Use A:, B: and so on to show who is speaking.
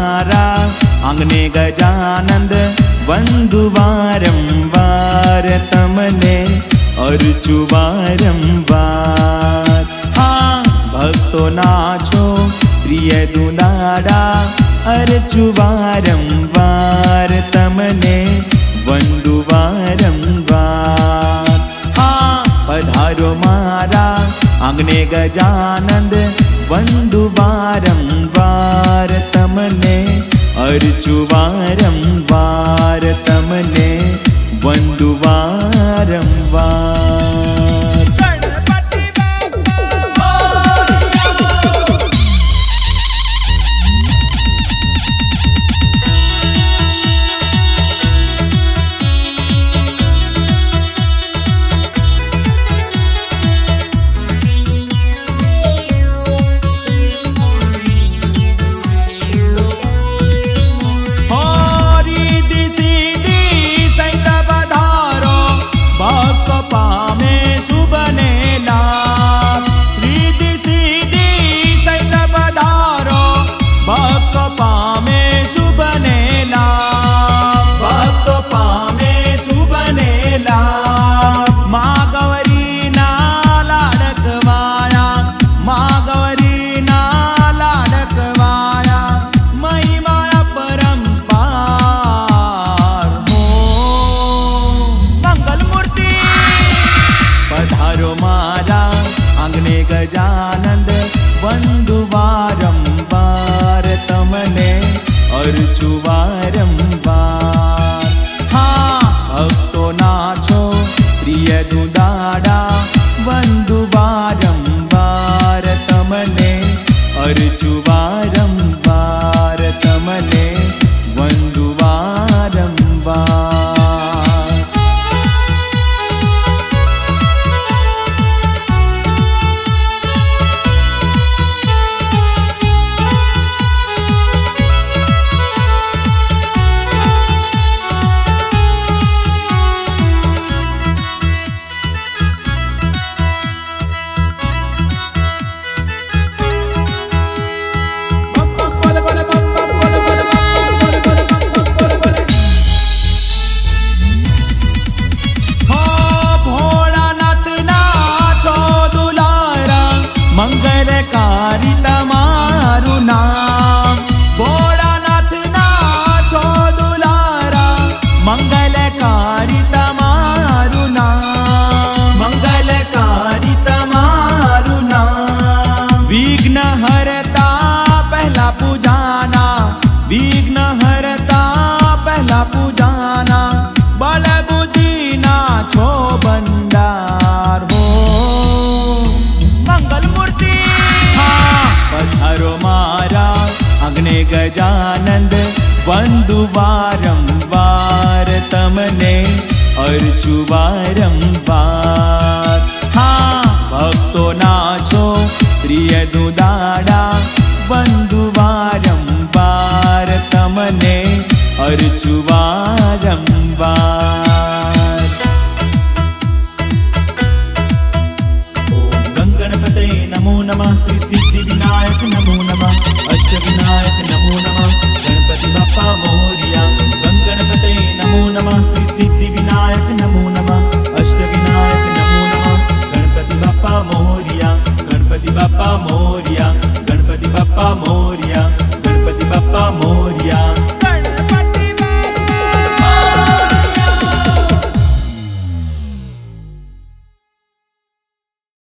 A: मारा आंगणे गजानंद वंदु वारंवार तमने अर्चु वारंवार। हाँ भक्तो नाचो प्रिय दुलारा अर्चु वारंवार तमने वंदु वारंवार। हाँ पधारो मारा आंगणे गजानंद वंदु वारंवार तमने अर्चु वारंवार तमने वंदु वारंवार। गजानंद वंदु वारंवार तमने अर्चु वारंवार। हाँ भक्तो नाचो प्रिय दुलारा वंदु वारंवार तमने अर्चु वारंवार तमने वंदु वारंवार। मंगलकारी तमारु नाम भोलानाथ नाचो दुलारा मंगलकारी तमारु नाम मंगलकारी तमारु नाम। विघ्न हरता पहला पूजाना विघ्न हरता पहला पूजाना बल बुद्धि नाचो बंदार हो मंगल मूर्ति। हाँ पधारो मारा आंगणे गजानंद वंदु वारंवार तमने अर्चु वारंवार। हाँ भक्तो नाचो प्रिय दुलारा वंदु वारंवार तमने अर्चु वारंवार। नमो नमः श्री सिद्धि विनायक नमो नमः अष्ट विनायक नमो नमः गणपति बप्पा मोरिया। गणपते नमो नमः श्री सिद्धि विनायक नमो नमः अष्ट विनायक नमो नमः गणपति बप्पा मोरिया। गणपति बप्पा मोरिया गणपति बप्पा मोरिया।